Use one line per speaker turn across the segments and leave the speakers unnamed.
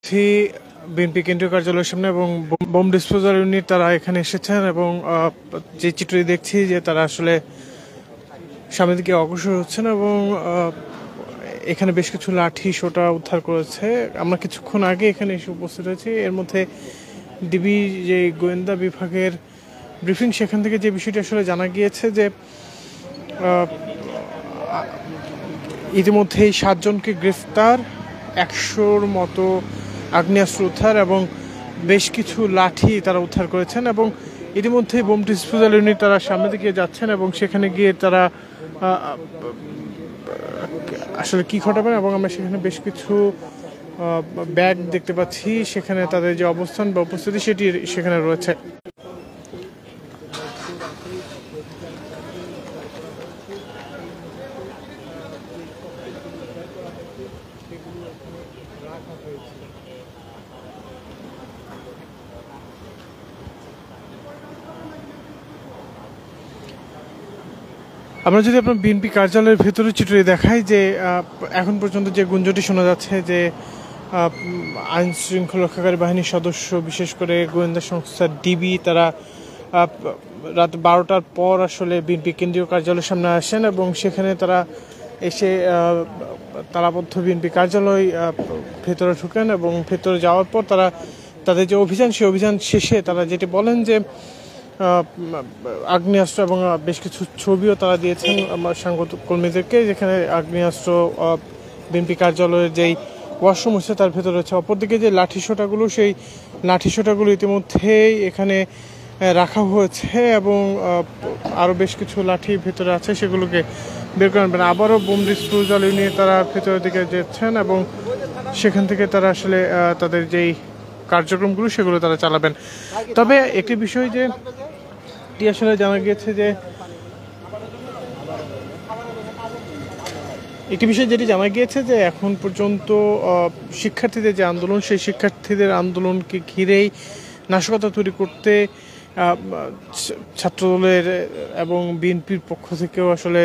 থি BNP কেন্দ্রীয় কার্যালয়ের সামনে এবং বোম ডিসপোজাল ইউনিট তারা এখানে এসেছেন এবং যে চিত্রটি দেখছি যে তারা আসলে সামনের দিকে অগ্রসর হচ্ছেন এবং এখানে বেশ কিছু লাঠি সোটা উদ্ধার করেছে। আমরা কিছুক্ষণ আগে এখানে এসে উপস্থিত হয়েছি। এর মধ্যে ডিবি যে গোয়েন্দা বিভাগের ব্রিফিং, সেখান থেকে যে বিষয়টি আসলে জানা গিয়েছে যে ইতিমধ্যেই 7 জনকে গ্রেফতার, 100-র মতো আগ্নেয়াস্ত্র উদ্ধার এবং বেশ কিছু লাঠি তারা উদ্ধার করেছেন এবং ইতিমধ্যেই বোম ডিসপোজাল ইউনিট তারা সামনের দিকে যাচ্ছেন এবং সেখানে গিয়ে তারা আসলে কি ঘটাবেন এবং আমরা সেখানে বেশ কিছু ব্যাগ দেখতে পাচ্ছি, সেখানে তাদের যে অবস্থান বা উপস্থিতি সেটি সেখানে রয়েছে। আমরা যদি আপনার বিএনপি কার্যালয়ের ভেতরে চিত্রে দেখাই যে এখন পর্যন্ত যে গুঞ্জনটি শোনা যাচ্ছে যে আইন শৃঙ্খলা রক্ষাকারী বাহিনীর সদস্য, বিশেষ করে গোয়েন্দা সংস্থা ডিবি, তারা রাত 12টার পর আসলে বিএনপি কেন্দ্রীয় কার্যালয়ের সামনে আসেন এবং সেখানে তারা এসে তালাবদ্ধ বিএনপি কার্যালয় ভেতরে ঢুকেন এবং ভেতরে যাওয়ার পর তারা তাদের যে অভিযান, সেই অভিযান শেষে তারা যেটি বলেন যে আগ্নেয়াস্ত্র এবং বেশ কিছু ছবিও তারা দিয়েছেন আমার সাংবাদিক কর্মীদেরকে, যেখানে আগ্নেয়াস্ত্র বিএনপি কার্যালয়ের যেই ওয়াশরুম হচ্ছে তার ভেতরে রয়েছে। অপরদিকে যে লাঠিসোঁটাগুলো, সেই লাঠিসোঁটাগুলো ইতিমধ্যেই এখানে রাখা হয়েছে এবং আরও বেশ কিছু লাঠি ভেতরে আছে, সেগুলোকে বের করে আনবেন। আবারও বোম ডিসপোজাল ইউনিট তারা ভেতরের দিকে যাচ্ছেন এবং সেখান থেকে তারা আসলে তাদের যেই কার্যক্রমগুলো সেগুলো তারা চালাবেন। তবে একটি বিষয় যে আসলে জানা গিয়েছে যে এখন পর্যন্ত শিক্ষার্থীদের যে আন্দোলন, সেই শিক্ষার্থীদের আন্দোলনকে ঘিরেই নাশকতা তৈরি করতে ছাত্রদলের এবং বিএনপির পক্ষ থেকেও আসলে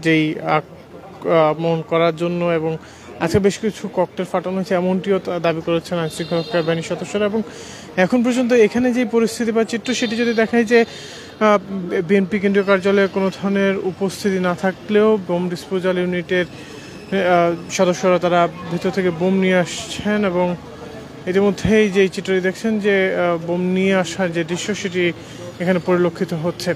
যেই আক্রমণ করার জন্য এবং আজকে বেশ কিছু ককটেল ফাটানো হয়েছে, এমনটিও দাবি করেছেন আইন শৃঙ্খলা রক্ষাকারী বাহিনীর সদস্যরা। এবং এখন পর্যন্ত এখানে যে পরিস্থিতি বা চিত্র, সেটি যদি দেখায় যে বিএনপি কেন্দ্রীয় কার্যালয়ে কোনো ধরনের উপস্থিতি না থাকলেও বোম ডিসপোজাল ইউনিটের সদস্যরা তারা ভিতর থেকে বোম নিয়ে আসছেন এবং ইতিমধ্যেই যে চিত্রটি দেখছেন যে বোম নিয়ে আসার যে দৃশ্য, সেটি এখানে পরিলক্ষিত হচ্ছে।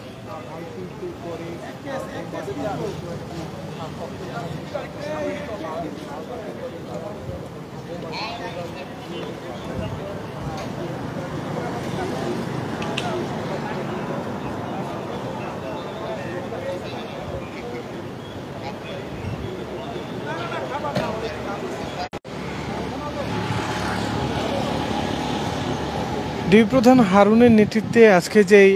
ডিবি প্রধান হারুনের নেতৃত্বে আজকে যেই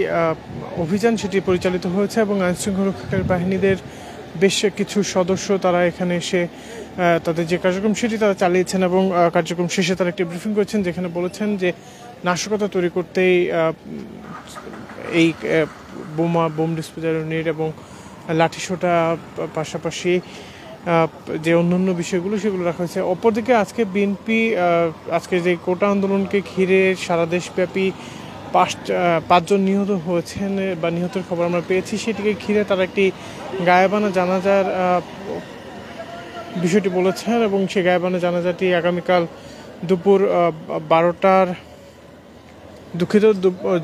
অভিযান, সেটি পরিচালিত হয়েছে এবং আইনশৃঙ্খলা রক্ষাকারী বাহিনীদের বেশ কিছু সদস্য তারা এখানে এসে তাদের যে কার্যক্রম সেটি তারা চালিয়েছেন এবং কার্যক্রম শেষে তারা একটি ব্রিফিং করেছেন, যেখানে বলেছেন যে নাশকতা তৈরি করতেই এই বোম ডিসপোজাল ইউনিট এবং লাঠিসোঁটা পাশাপাশি যে অন্যান্য বিষয়গুলো সেগুলো রাখা হয়েছে। অপরদিকে আজকে বিএনপি আজকে যে কোটা আন্দোলনকে ঘিরে সারা দেশব্যাপী 5 জন নিহত হয়েছেন বা নিহতের খবর আমরা পেয়েছি, সেটিকে ঘিরে তারা একটি গায়েবানা জানাজার বিষয়টি বলেছেন এবং সেই গায়েবানা জানাজাটি আগামীকাল দুপুর 12টার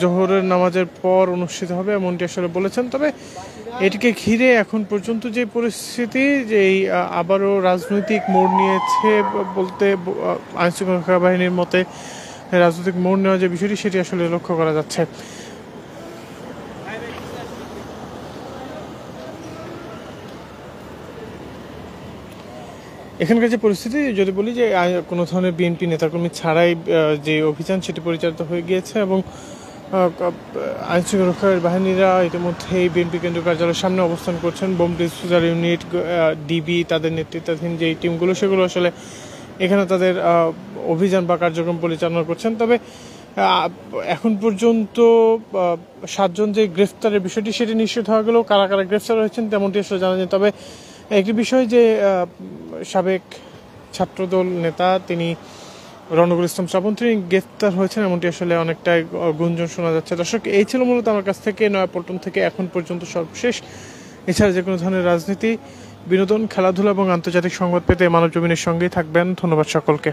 জোহরের নামাজের পর অনুষ্ঠিত হবে, এমনটি আসলে বলেছেন। তবে এটিকে ঘিরে এখন পর্যন্ত যে পরিস্থিতি, যে আবারও রাজনৈতিক মোড় নিয়েছে বলতে আইনশৃঙ্খলা রক্ষা বাহিনীর মতে রাজনৈতিক মোড় নেওয়া যে বিষয়টি, সেটি আসলে লক্ষ্য করা যাচ্ছে। এখানকার যে পরিস্থিতি যদি বলি যে কোনো ধরনের বিএনপি নেতাকর্মী ছাড়াই যে অভিযান, সেটি পরিচালিত হয়ে গিয়েছে এবং আইনশৃঙ্খলা রক্ষাকারী বাহিনীরা ইতিমধ্যেই বিএনপি কেন্দ্রীয় কার্যালয়ের সামনে অবস্থান করছেন। বোম ডিসপোজাল ইউনিট, ডিবি, তাদের নেতৃত্বাধীন যে টিমগুলো, সেগুলো আসলে এখানে তাদের অভিযান বা কার্যক্রম পরিচালনা করছেন। তবে এখন পর্যন্ত 7 জন যে গ্রেফতারের বিষয়টি, সেটি নিশ্চিত হওয়া গেলেও কারা কারা গ্রেফতার হয়েছেন তেমনটি আসলে জানা যায়। তবে একটি বিষয় যে সাবেক ছাত্রদল নেতা, তিনি রণকুল ইসলাম শ্রাবণ তিনি গ্রেফতার হয়েছেন এমনটি আসলে অনেকটাই গুঞ্জন শোনা যাচ্ছে। দর্শক, এই ছিল মূলত আমার কাছ থেকে নয়াপল্টন থেকে এখন পর্যন্ত সর্বশেষ। এছাড়া যে কোনো ধরনের রাজনীতি, বিনোদন, খেলাধুলা এবং আন্তর্জাতিক সংবাদ পেতে মানবজমিনের সঙ্গেই থাকবেন। ধন্যবাদ সকলকে।